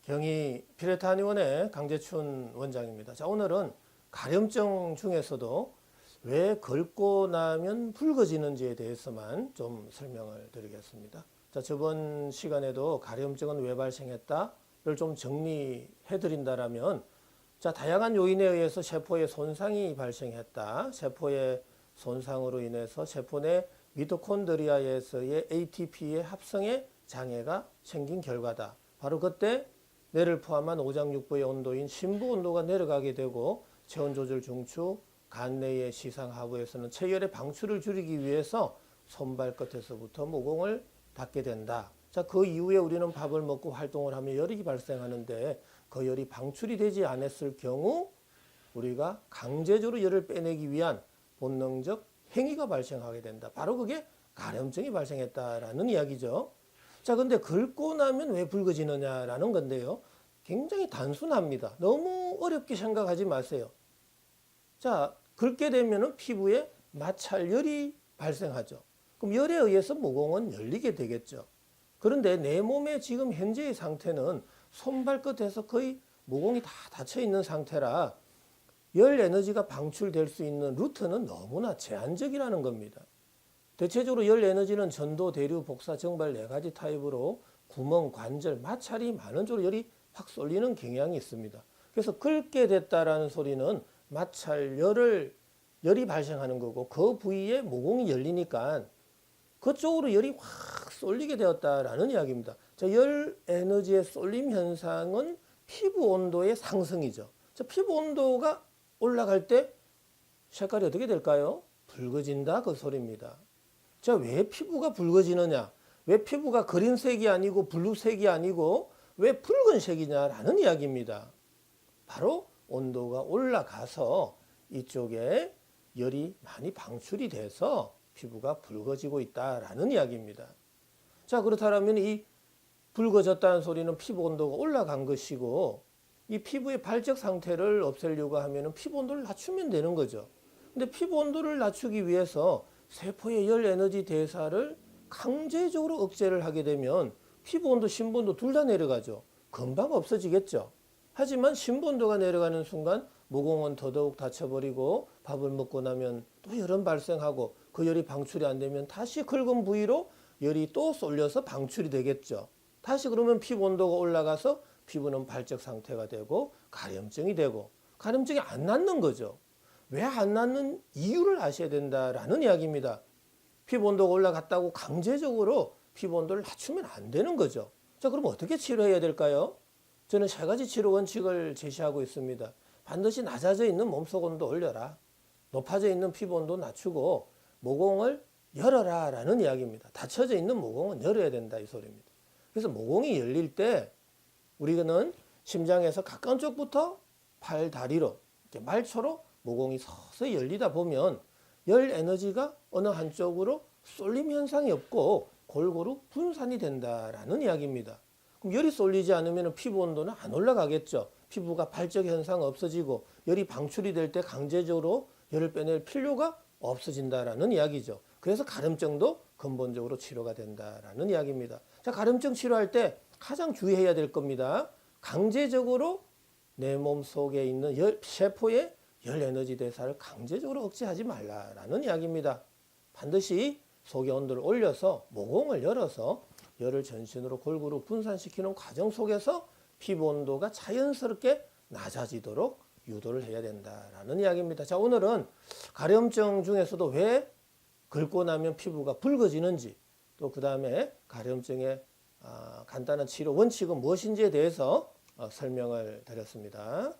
경희 피레타니원의 강재춘 원장입니다. 자, 오늘은 가려움증 중에서도 왜 긁고 나면 붉어지는지에 대해서만 좀 설명을 드리겠습니다. 자, 저번 시간에도 가려움증은 왜 발생했다를 좀 정리해 드린다라면, 자, 다양한 요인에 의해서 세포에 손상이 발생했다. 세포의 손상으로 인해서 세포 내 미토콘드리아에서의 ATP의 합성에 장애가 생긴 결과다. 바로 그때 뇌를 포함한 오장육부의 온도인 심부 온도가 내려가게 되고 체온 조절 중추, 간 내의 시상 하부에서는 체열의 방출을 줄이기 위해서 손발끝에서부터 모공을 닫게 된다. 자, 그 이후에 우리는 밥을 먹고 활동을 하면 열이 발생하는데 그 열이 방출이 되지 않았을 경우 우리가 강제적으로 열을 빼내기 위한 본능적 행위가 발생하게 된다. 바로 그게 가려움증이 발생했다라는 이야기죠. 자, 근데 긁고 나면 왜 붉어지느냐라는 건데요. 굉장히 단순합니다. 너무 어렵게 생각하지 마세요. 자, 긁게 되면 피부에 마찰열이 발생하죠. 그럼 열에 의해서 모공은 열리게 되겠죠. 그런데 내 몸의 지금 현재의 상태는 손발끝에서 거의 모공이 다 닫혀 있는 상태라 열 에너지가 방출될 수 있는 루트는 너무나 제한적이라는 겁니다. 대체적으로 열 에너지는 전도, 대류, 복사, 정발 4가지 타입으로 구멍, 관절, 마찰이 많은 쪽으로 열이 확 쏠리는 경향이 있습니다. 그래서 긁게 됐다라는 소리는 열이 발생하는 거고 그 부위에 모공이 열리니까 그쪽으로 열이 확 쏠리게 되었다라는 이야기입니다. 자, 열 에너지의 쏠림 현상은 피부 온도의 상승이죠. 자, 피부 온도가 올라갈 때 색깔이 어떻게 될까요? 붉어진다 그 소리입니다. 자, 왜 피부가 붉어지느냐? 왜 피부가 그린색이 아니고 블루색이 아니고 왜 붉은색이냐라는 이야기입니다. 바로 온도가 올라가서 이쪽에 열이 많이 방출이 돼서 피부가 붉어지고 있다라는 이야기입니다. 자, 그렇다면 이 붉어졌다는 소리는 피부 온도가 올라간 것이고 이 피부의 발적 상태를 없애려고 하면 피부 온도를 낮추면 되는 거죠. 근데 피부 온도를 낮추기 위해서 세포의 열 에너지 대사를 강제적으로 억제를 하게 되면 피부 온도, 심부 온도 둘 다 내려가죠. 금방 없어지겠죠. 하지만 심부 온도가 내려가는 순간 모공은 더더욱 닫혀버리고 밥을 먹고 나면 또 열은 발생하고 그 열이 방출이 안 되면 다시 긁은 부위로 열이 또 쏠려서 방출이 되겠죠. 다시 그러면 피부 온도가 올라가서 피부는 발적 상태가 되고 가려움증이 되고 가려움증이 안 낫는 거죠. 왜 안 낫는 이유를 아셔야 된다라는 이야기입니다. 피부 온도가 올라갔다고 강제적으로 피부 온도를 낮추면 안 되는 거죠. 자, 그럼 어떻게 치료해야 될까요? 저는 3가지 치료 원칙을 제시하고 있습니다. 반드시 낮아져 있는 몸속 온도 올려라. 높아져 있는 피부 온도 낮추고 모공을 열어라 라는 이야기입니다. 닫혀져 있는 모공은 열어야 된다 이 소리입니다. 그래서 모공이 열릴 때 우리는 심장에서 가까운 쪽부터 팔, 다리로 이렇게 말초로 모공이 서서히 열리다 보면 열 에너지가 어느 한쪽으로 쏠림 현상이 없고 골고루 분산이 된다라는 이야기입니다. 그럼 열이 쏠리지 않으면 피부 온도는 안 올라가겠죠. 피부가 발적 현상 없어지고 열이 방출이 될 때 강제적으로 열을 빼낼 필요가 없어진다라는 이야기죠. 그래서 가려움증도 근본적으로 치료가 된다라는 이야기입니다. 자, 가려움증 치료할 때 가장 주의해야 될 겁니다. 강제적으로 내 몸 속에 있는 세포의 열 에너지 대사를 강제적으로 억제하지 말라라는 이야기입니다. 반드시 속의 온도를 올려서 모공을 열어서 열을 전신으로 골고루 분산시키는 과정 속에서 피부 온도가 자연스럽게 낮아지도록 유도를 해야 된다라는 이야기입니다. 자, 오늘은 가려움증 중에서도 왜 긁고 나면 피부가 붉어지는지 또 그 다음에 가려움증의 간단한 치료 원칙은 무엇인지에 대해서 설명을 드렸습니다.